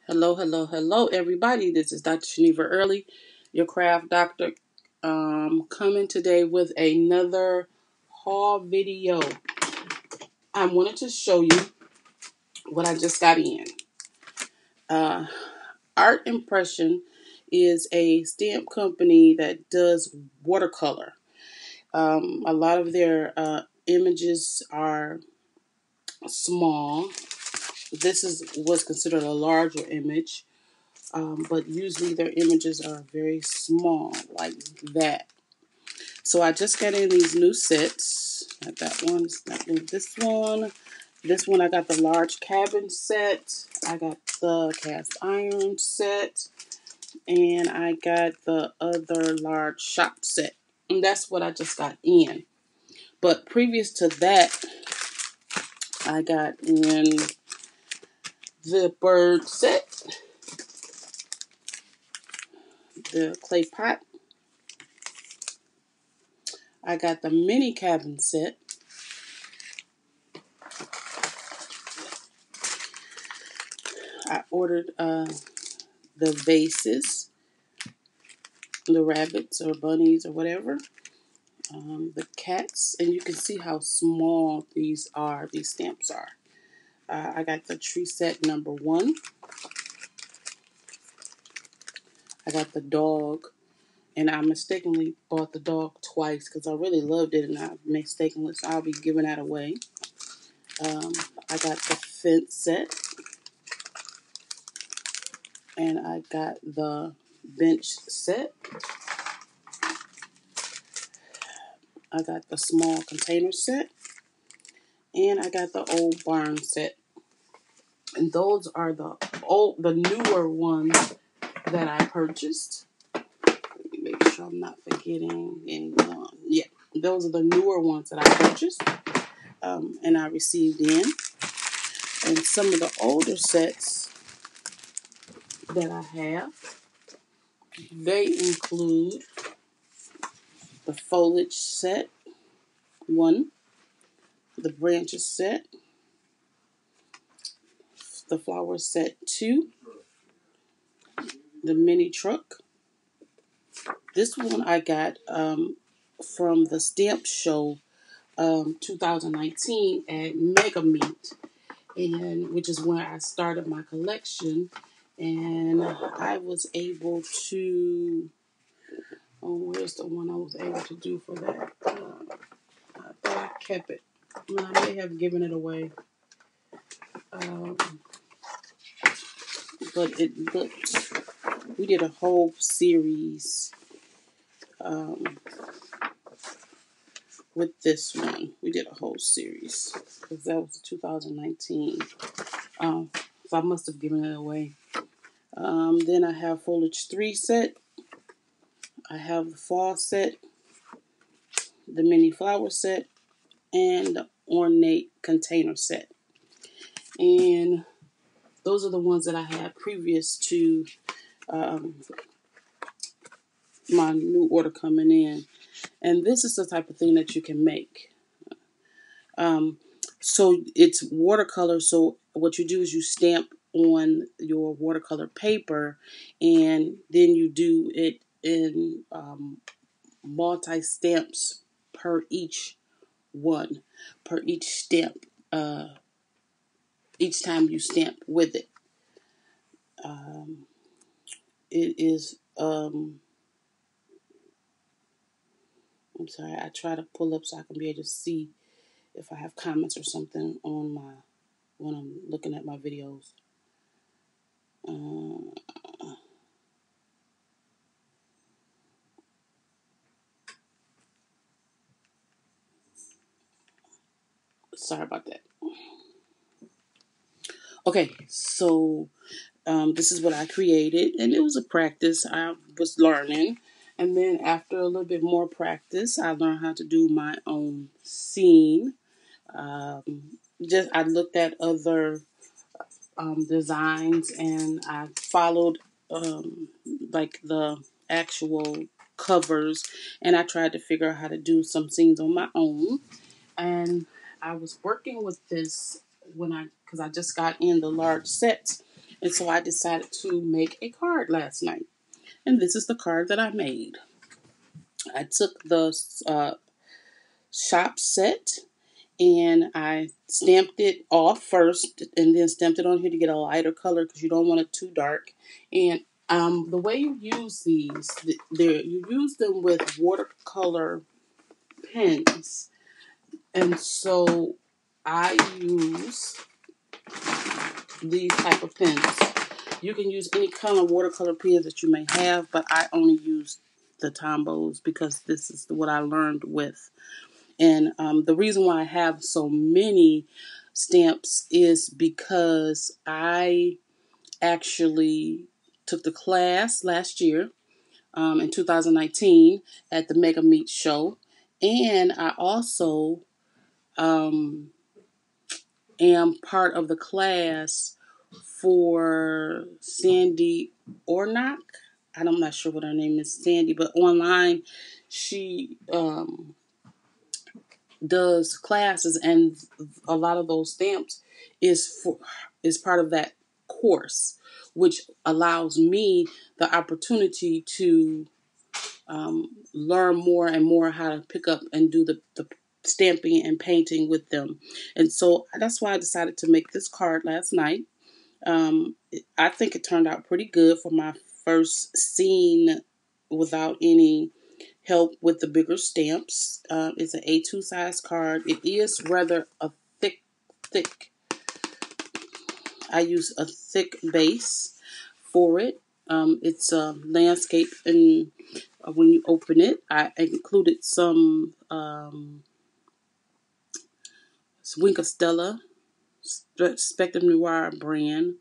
Hello, hello, hello, everybody. This is Dr. Shaniva Early, your craft doctor, coming today with another haul video. I wanted to show you what I just got in. Uh, Art Impression is a stamp company that does watercolor. A lot of their images are small. Was considered a larger image. But usually their images are very small, like that. So I just got in these new sets. I got one, this one. This one I got the large cabin set. I got the cast iron set. And I got the other large shop set. And that's what I just got in. But previous to that, I got in the bird set, the clay pot. I got the mini cabin set. I ordered the vases, the rabbits or bunnies or whatever, the cats, and you can see how small these stamps are. I got the tree set number 1. I got the dog, and I mistakenly bought the dog twice because I really loved it, and I mistakenly, so I'll be giving that away. I got the fence set, and I got the bench set. I got the small container set, and I got the old barn set. And those are the newer ones that I purchased. Let me make sure I'm not forgetting anyone. Yeah, those are the newer ones that I purchased and I received in. And some of the older sets that I have, they include the foliage set 1, the branches set, the flower set 2, the mini truck. This one I got from the stamp show 2019 at Mega Meet, and which is where I started my collection. And I was able to. Oh, where's the one I was able to do for that? I thought I kept it. I may have given it away, um, but it looked. We did a whole series with this one. We did a whole series because that was 2019. So I must have given it away. Then I have foliage 3 set. I have the fall set, the mini flower set, and the ornate container set. And those are the ones that I had previous to my new order coming in. And this is the type of thing that you can make. So it's watercolor. So what you do is you stamp on your watercolor paper, and then you do it in multi stamps per each one, per each stamp. Each time you stamp with it, it is. I'm sorry. I try to pull up so I can be able to see if I have comments or something on my when I'm looking at my videos. Uh, Sorry about that. Okay, so this is what I created, and it was a practice. I was learning, and then after a little bit more practice, I learned how to do my own scene. Just I looked at other designs, and I followed like the actual covers, and I tried to figure out how to do some scenes on my own. And I was working with this because I just got in the large sets, And so I decided to make a card last night. And this is the card that I made. I took the shop set and I stamped it off first and then stamped it on here to get a lighter color because you don't want it too dark. And the way you use these, you use them with watercolor pens. And so I use these type of pens. You can use any kind of watercolor pens that you may have, but I only use the Tombows because this is what I learned with. And the reason why I have so many stamps is because I actually took the class last year in 2019 at the Mega Meet show. And I also am part of the class for Sandy Ornock. I'm not sure what her name is, Sandy, but online she does classes, and a lot of those stamps is part of that course, which allows me the opportunity to learn more and more how to pick up and do the stamping and painting with them. And so that's why I decided to make this card last night. I think it turned out pretty good for my first scene without any help with the bigger stamps. It's an A2 size card. It is rather a thick. I use a thick base for it. It's a landscape, and when you open it, I included some Wink Stella, Spectrum Noir brand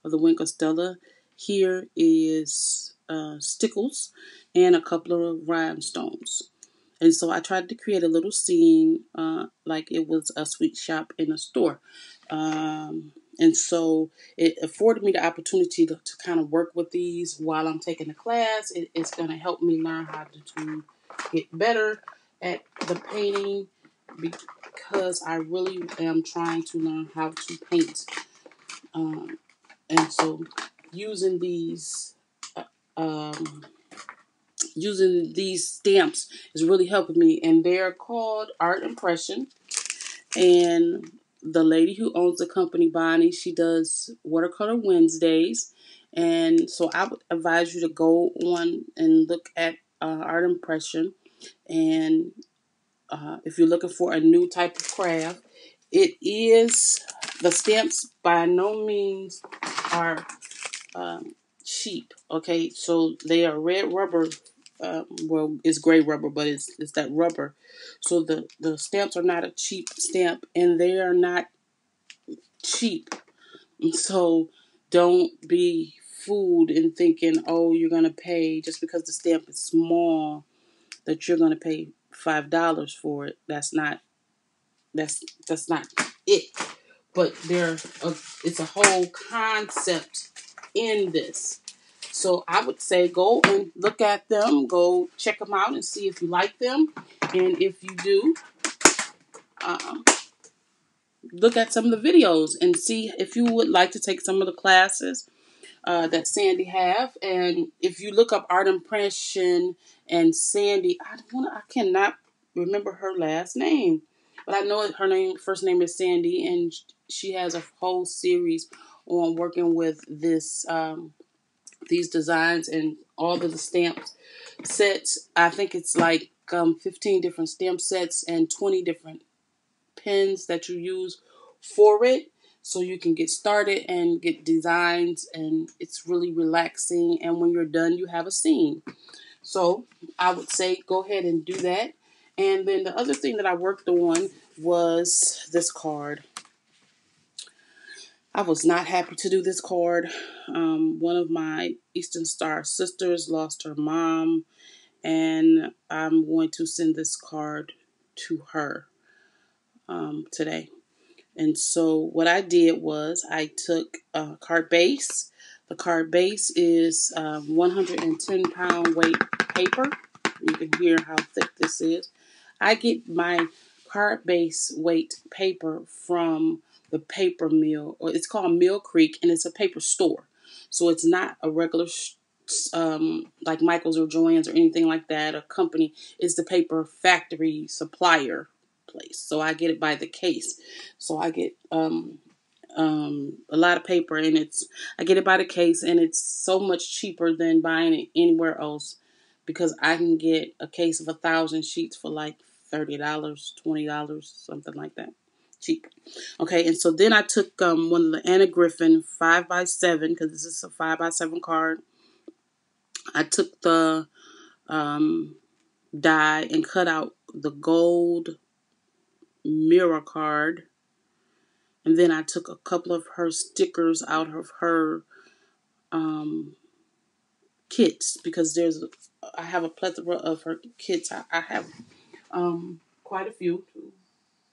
of the Wink Stella. Here is stickles and a couple of rhinestones. And so I tried to create a little scene like it was a sweet shop in a store. And so it afforded me the opportunity to kind of work with these while I'm taking the class. It's going to help me learn how to get better at the painting because I really am trying to learn how to paint. And so using these stamps is really helping me, and they're called Art Impression. And the lady who owns the company, Bonnie, she does Watercolor Wednesdays. And so I would advise you to go on and look at Art Impression. And if you're looking for a new type of craft, the stamps by no means are cheap. Okay, so they are red rubber. Well, it's gray rubber, but it's that rubber. So the stamps are not a cheap stamp, and they are not cheap. So don't be fooled in thinking, oh, you're gonna pay just because the stamp is small that you're gonna pay $5 for it. That's not it. But it's a whole concept in this. So I would say go and look at them, go check them out and see if you like them. And if you do, look at some of the videos and see if you would like to take some of the classes that Sandy have. And if you look up Art Impression and Sandy, I cannot remember her last name, but I know her first name is Sandy, and she has a whole series on working with these designs and all of the stamp sets. I think it's like 15 different stamp sets and 20 different pens that you use for it, so you can get started and get designs, and it's really relaxing, and when you're done you have a scene. So I would say go ahead and do that. And then the other thing that I worked on was this card. I was not happy to do this card. One of my Eastern Star sisters lost her mom, and I'm going to send this card to her today. And so what I did was I took a card base. The card base is 110-pound weight paper. You can hear how thick this is. I get my card base weight paper from the paper mill, or it's called Mill Creek, and it's a paper store. So it's not a regular like Michael's or Joann's or anything like that, a company. It's the paper factory supplier place. So I get it by the case. So I get a lot of paper, and I get it by the case, and it's so much cheaper than buying it anywhere else, because I can get a case of 1,000 sheets for like $30, $20, something like that. Cheap. Okay, and so then I took one of the Anna Griffin 5x7, because this is a 5x7 card. I took the die and cut out the gold mirror card. And then I took a couple of her stickers out of her kits, because I have a plethora of her kits. I have quite a few, 2,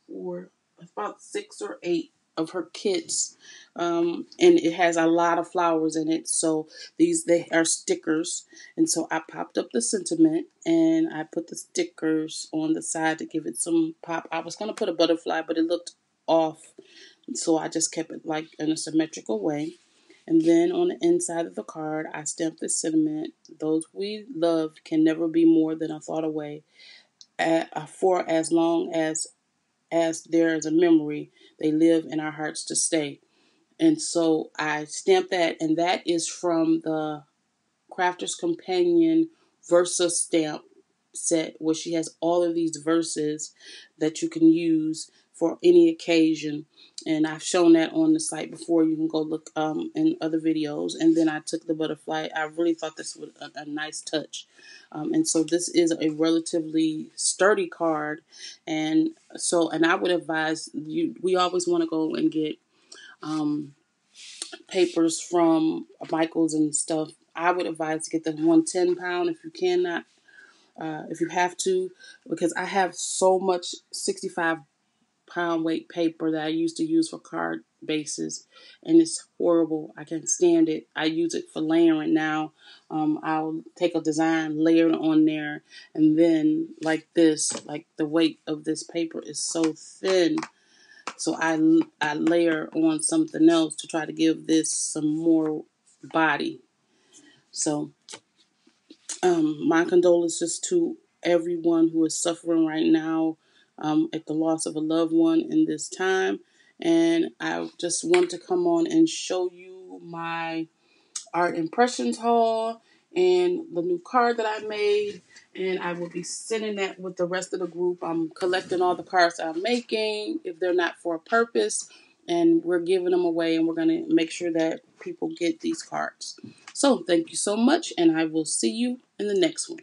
4, about 6 or 8 of her kits, and it has a lot of flowers in it. So they are stickers, and so I popped up the sentiment and I put the stickers on the side to give it some pop. I was gonna put a butterfly, but it looked off, so I just kept it like in a symmetrical way. And then on the inside of the card, I stamped the sentiment: those we love can never be more than a thought away. For as long as there is a memory, they live in our hearts to stay. And so I stamped that, and that is from the Crafter's Companion Versa stamp set, where she has all of these verses that you can use for any occasion. And I've shown that on the site before. You can go look in other videos. And then I took the butterfly. I really thought this was a nice touch. And so this is a relatively sturdy card. And I would advise you, we always want to go and get papers from Michael's and stuff. I would advise to get the 110 pound if you cannot, if you have to, because I have so much 65-pound weight paper that I used to use for card bases, and it's horrible. I can't stand it. I use it for layering now. I'll take a design, layer it on there, and then like the weight of this paper is so thin. So I layer on something else to try to give this some more body. So my condolences to everyone who is suffering right now at the loss of a loved one in this time. And I just want to come on and show you my art impressions haul and the new card that I made, and I will be sending that with the rest of the group. I'm collecting all the cards that I'm making if they're not for a purpose, and we're giving them away, and we're going to make sure that people get these cards. So thank you so much, and I will see you in the next one.